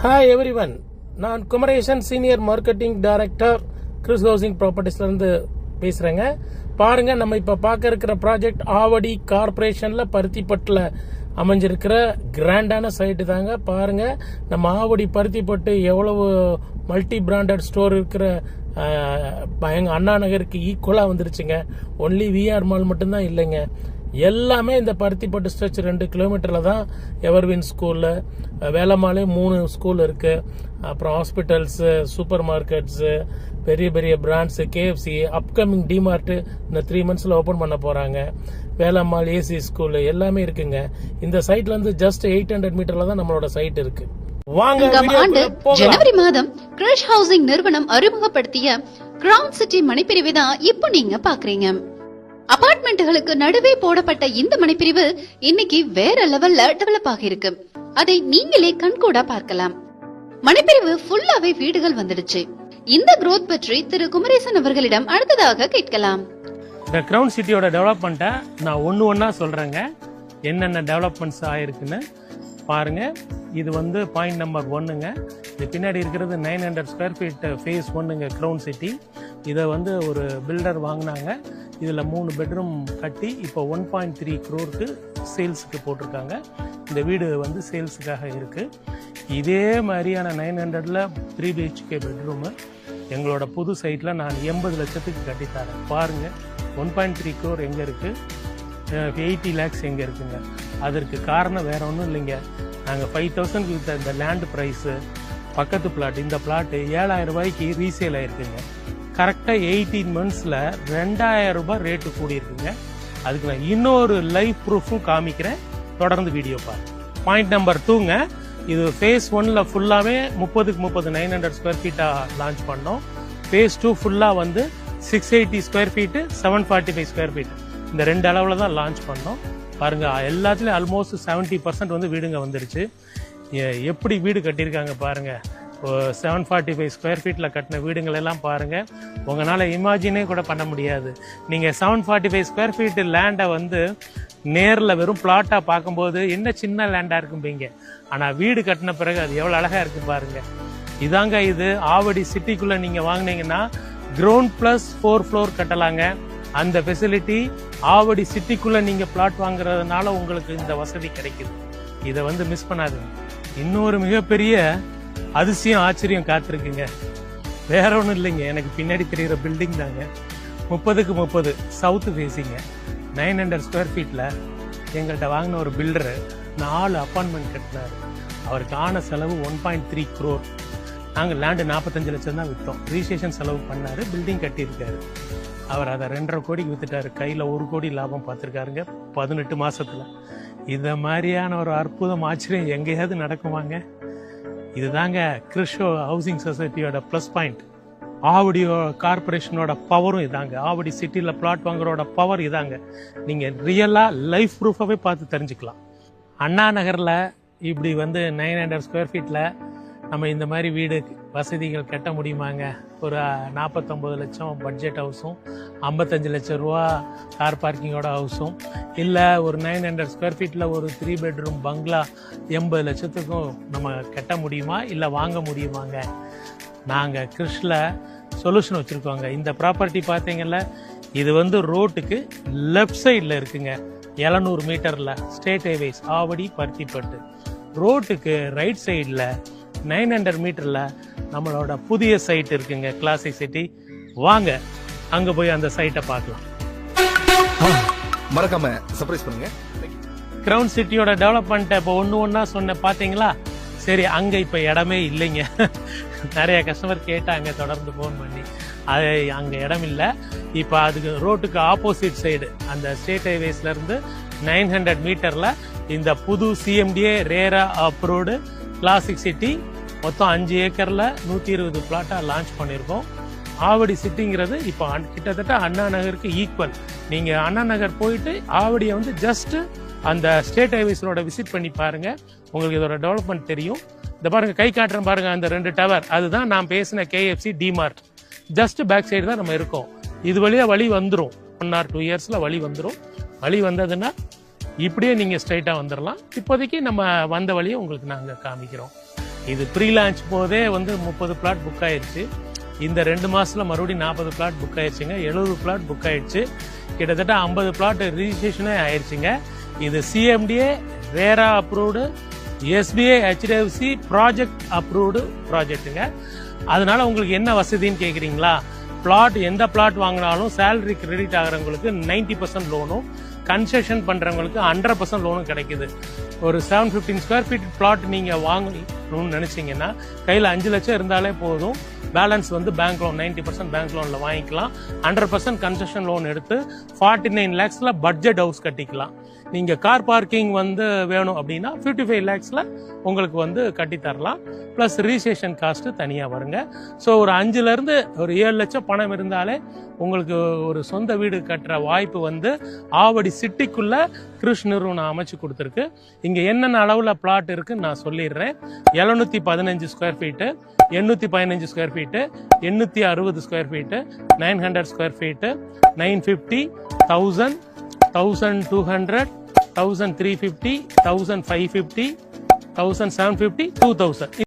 Hi everyone, நான் Kumaresan senior marketing director Chris Housing ப்ராப்பர்ட்டிஸ்ல இருந்து பேசுறேங்க. பாருங்க, நம்ம இப்ப பார்க்க இருக்கிற ப்ராஜெக்ட் ஆவடி கார்பரேஷன்ல பருத்திப்பட்டுல அமைஞ்சிருக்கிற கிராண்டான சைட்டு தாங்க. பாருங்க, நம்ம ஆவடி பருத்திப்பட்டு எவ்வளவு மல்டி பிராண்டட் ஸ்டோர் இருக்கிற எங்க அண்ணா நகருக்கு ஈக்குவலா வந்துருச்சுங்க. ஒன்லி விஆர் மால் மட்டும்தான் இல்லைங்க, எல்லாமே இந்த பருத்திப்பட்டு ஸ்ட்ரெச் 2 கிலோமீட்டர்ல தான் எவர்வின் ஸ்கூல்ல, வேலம்மாலே 3 ஸ்கூல் இருக்கு. அப்புறம் ஹாஸ்பிட்டல்ஸ், சூப்பர் மார்க்கெட்ஸ், பெரிய பெரிய பிராண்ட்ஸ், கேஎஃப்சி, அப்கமிங் டிமார்ட் இந்த 3 மந்த்ஸ்ல ஓபன் பண்ண போறாங்க. வேலம்மாள் ஏசி ஸ்கூல் எல்லாமே இருக்குங்க. இந்த சைட்ல இருந்து ஜஸ்ட் 800 மீட்டர்ல தான் நம்மளோட சைட் இருக்கு. ஆண்டு ஜனவரி மாதம் கிரிஷ் ஹவுசிங் நிறுவனம் அறிமுகப்படுத்திய கிரவுன் சிட்டி மனைப்பிரிவை தான் இப்போ நீங்க பாக்குறீங்க. அபார்ட்மெண்ட்களுக்கு நடுவே போடப்பட்ட இந்த மனைப்பிரிவு இன்னைக்கு வேற லெவல்ல டெவலப் ஆகி இருக்கு. அதை நீங்களே கண்கூடா பார்க்கலாம். மனைப்பிரிவு ஃபுல்லாவே வீடுகள் வந்துடுச்சு. இந்த growth பற்றி திரு குமரேசன் அவர்களிடம் அடுத்ததாக கேட்கலாம். இந்த கிரவுன் சிட்டியோட டெவலப்மெண்ட்டை நான் ஒன்னா சொல்றேங்க. என்னென்ன டெவலப்மெண்ட்ஸ் ஆயிருக்குன்னு பாருங்க. இது வந்து பாயிண்ட் நம்பர் 1ங்க. இது பின்னாடி இருக்கிறது 900 ஸ்கொயர் ஃபீட் ஃபேஸ் 1ங்க கிரவுன் சிட்டி. இதை வந்து ஒரு பில்டர் வாங்கினாங்க. இதில் 3 பெட்ரூம் கட்டி இப்போ 1.3 crore சேல்ஸுக்கு போட்டிருக்காங்க. இந்த வீடு வந்து சேல்ஸுக்காக இருக்கு. இதே மாதிரியான 900ல் 3 BHK பெட்ரூமு எங்களோட புது சைட்டில் நான் 80 லட்சத்துக்கு கட்டித்தரேன். பாருங்க, 1.3 crore எங்கே இருக்கு, 80 lakhs எங்கே இருக்குங்க. அதற்கு காரணம் வேற ஒன்றும் இல்லைங்க. நாங்கள் 5,000 வித்த இந்த லேண்ட் ப்ரைஸு, பக்கத்து பிளாட், இந்த பிளாட்டு 7,000 ரூபாய்க்கு ரீசேல் ஆயிருக்குங்க. கரெக்டாக 18 monthsல 2,000 ரூபாய் ரேட்டு கூடி இருக்குங்க. அதுக்கு நான் இன்னொரு லைவ் ப்ரூஃபும் காமிக்கிறேன். தொடர்ந்து வீடியோ பாருங்க. பாயிண்ட் நம்பர் 2ங்க. இது ஃபேஸ் 1ல ஃபுல்லாகவே 30க்கு 30 900 ஸ்கொயர் ஃபீட்டாக லான்ச் பண்ணோம். ஃபேஸ் 2 ஃபுல்லாக வந்து 680 ஸ்கொயர் ஃபீட்டு, 745 ஸ்கொயர் ஃபீட், இந்த 2 அளவில் தான் லான்ச் பண்ணோம். பாருங்க, எல்லாத்துலேயும் ஆல்மோஸ்ட் 70% வந்து வீடுங்க வந்துருச்சு. எப்படி வீடு கட்டியிருக்காங்க பாருங்க. 745 ஸ்கொயர் ஃபீட்ல கட்டின வீடுங்கள் எல்லாம் பாருங்க, உங்களால இமேஜினே கூட பண்ண முடியாது. நீங்க 745 ஸ்கொயர் ஃபீட் லேண்டை வந்து நேரில் வெறும் பிளாட்டா பார்க்கும்போது என்ன சின்ன லேண்டா இருக்கும்பீங்க. ஆனா வீடு கட்டின பிறகு அது எவ்வளவு அழகா இருக்கு பாருங்க. இதாங்க இது ஆவடி சிட்டிக்குள்ள நீங்க வாங்கினீங்கன்னா கிரவுண்ட் பிளஸ் 4 ஃப்ளோர் கட்டலாங்க. அந்த ஃபெசிலிட்டி ஆவடி சிட்டிக்குள்ள நீங்க பிளாட் வாங்குறதுனால உங்களுக்கு இந்த வசதி கிடைக்குது. இதை வந்து மிஸ் பண்ணாதுங்க. இன்னொரு மிகப்பெரிய அதிசயம், ஆச்சரியம் காத்திருக்குங்க. வேற ஒன்றும் இல்லைங்க, எனக்கு பின்னாடி தெரிகிற பில்டிங் தாங்க. 30க்கு 30 சவுத் ஃபேஸிங்க, 900 ஸ்கொயர் ஃபீட்ல எங்கள்கிட்ட வாங்கின ஒரு பில்டரு 4 அப்பார்ட்மெண்ட் கட்டினாரு. அவருக்கு ஆன செலவு 1.3 crore. நாங்கள் லேண்டு 45 லட்சம் தான் விற்றோம். ரிஜிஸ்ட்ரேஷன் செலவு பண்ணாரு, பில்டிங் கட்டியிருக்காரு. அவர் அதை 2.5 கோடிக்கு வித்துட்டாரு. கையில் 1 கோடி லாபம் பார்த்துருக்காருங்க 18 மாசத்துல. இத மாதிரியான ஒரு அற்புதம், ஆச்சரியம் எங்கேயாவது நடக்குவாங்க? இதுதாங்க கிரிஷ் ஹவுசிங் சொசைட்டியோட பிளஸ் பாயிண்ட். ஆவடியோ கார்பரேஷனோட பவரும் இதாங்க. ஆவடி சிட்டியில் பிளாட் வாங்குறோட பவர் இதாங்க. நீங்க ரியலா லைஃப் ப்ரூஃபாவே பார்த்து தெரிஞ்சுக்கலாம். அண்ணா நகர்ல இப்படி வந்து 900 ஸ்கொயர் ஃபீட்ல நம்ம இந்த மாதிரி வீடு வசதிகள் கட்ட முடியுமாங்க? ஒரு 49 லட்சம் பட்ஜெட் ஹவுஸும், 55 லட்சம் ரூபா கார் பார்க்கிங்கோட ஹவுஸும், இல்லை ஒரு 900 ஸ்கொயர் ஃபீட்டில் ஒரு 3 பெட்ரூம் பங்களா 80 லட்சத்துக்கும் நம்ம கட்ட முடியுமா, இல்லை வாங்க முடியுமாங்க? நாங்கள் கிறிஷ்ல சொல்யூஷன் வச்சுருக்கோங்க. இந்த ப்ராப்பர்ட்டி பார்த்தீங்கல்ல, இது வந்து ரோட்டுக்கு லெஃப்ட் சைடில் இருக்குங்க. 700 மீட்டரில் ஸ்டேட் ஹைவேஸ் ஆவடி பருத்திப்பட்டு. ரோட்டுக்கு ரைட் சைடில் 900 மீட்டர்ல நம்மளோட புதிய சைட் இருக்குங்க, கிளாசிக் சிட்டி. வாங்க அங்க போய் அந்த சைட்டை பார்க்கலாம். மறக்காம சர்ப்ரைஸ் பண்ணுங்க. கிரவுன் சிட்டியோட டெவலப்மெண்ட் இப்போ ஒன்னா சொன்ன பாத்தீங்களா? சரி, அங்க இப்ப இடமே இல்லைங்க. நிறைய கஸ்டமர் கேட்டாங்க தொடர்ந்து போன் பண்ணி. அது அங்க இடம் இல்லை. இப்ப அதுக்கு ரோட்டுக்கு ஆப்போசிட் சைடு அந்த ஸ்டேட் ஹைவேஸ்ல இருந்து 900 மீட்டர்ல இந்த புது CMDA RERA approved classic city மொத்தம் 5 ஏக்கர்ல 120 பிளாட்டா லான்ச் பண்ணிருக்கோம். ஆவடி சிட்டிங்கிறது இப்போ கிட்டத்தட்ட அண்ணா நகருக்கு ஈக்குவல். நீங்க அண்ணா நகர் போயிட்டு ஆவடியை வந்து ஜஸ்ட் அந்த ஸ்டேட் ஹைவேஸ் ரோட விசிட் பண்ணி பாருங்க, உங்களுக்கு இதோட டெவலப்மெண்ட் தெரியும். இந்த பாருங்க, கை காட்டுறேன் பாருங்க, அந்த 2 டவர், அதுதான் நான் பேசின KFC DMart. Just back side தான் நம்ம இருக்கோம். இது வழியா வழி வந்துடும். 1 or 2 இயர்ஸ்ல வழி வந்துடும். வழி வந்ததுன்னா இப்படியே நீங்க ஸ்ட்ரைட்டா வந்துடலாம். இப்போதைக்கு நம்ம வந்த வழியை உங்களுக்கு நாங்க காமிக்கிறோம். இது ப்ரீ லான்ச் போதே வந்து 30 பிளாட் புக் ஆயிடுச்சு. இந்த 2 மாசத்துல மறுபடியும் 40 பிளாட் புக் ஆயிடுச்சுங்க. 70 பிளாட் புக் ஆயிடுச்சு. கிட்டத்தட்ட 50 பிளாட் ரிஜிஸ்ட்ரேஷனே ஆயிடுச்சுங்க. இது CMDA RERA approved, SBI HDFC project approved ப்ராஜெக்ட்டுங்க. அதனால உங்களுக்கு என்ன வசதின்னு கேக்குறீங்களா? பிளாட் எந்த பிளாட் வாங்கினாலும் சேலரி கிரெடிட் ஆகிறவங்களுக்கு 90% லோனும், கன்செஷன் பண்றவங்களுக்கு 100% லோனும் கிடைக்குது. ஒரு 715 ஸ்கொயர் ஃபீட் பிளாட் நீங்க வாங்கணும்னு நினைச்சீங்கன்னா கையில 5 லட்சம் இருந்தாலே போதும். பேலன்ஸ் வந்து பேங்க் லோன் 90% பேங்க் லோன்ல வாங்கிக்கலாம். 100% கன்செஷன் லோன் எடுத்து 49 lakhsல பட்ஜெட் ஹவுஸ் கட்டிக்கலாம். நீங்க கார் பார்க்கிங் வந்து வேணும் அப்படின்னா 55 lakhsல உங்களுக்கு வந்து கட்டி தரலாம். பிளஸ் ரிஜிஸ்ட்ரேஷன் காஸ்ட் தனியா வருங்க. ஸோ ஒரு 5ல இருந்து ஒரு 7 லட்சம் பணம் இருந்தாலே உங்களுக்கு ஒரு சொந்த வீடு கட்டுற வாய்ப்பு வந்து ஆவடி சிட்டிக்குள்ள கிருஷ் நிறுவனம் அமைச்சு கொடுத்துருக்கு. இங்க என்னென்ன அளவுல பிளாட் இருக்குன்னு நான் சொல்லிடுறேன். 715 square feet, 815 square feet, 860 square feet, 900 square feet, 950, 1000, 1200, 1350, 1550, 1750, 2000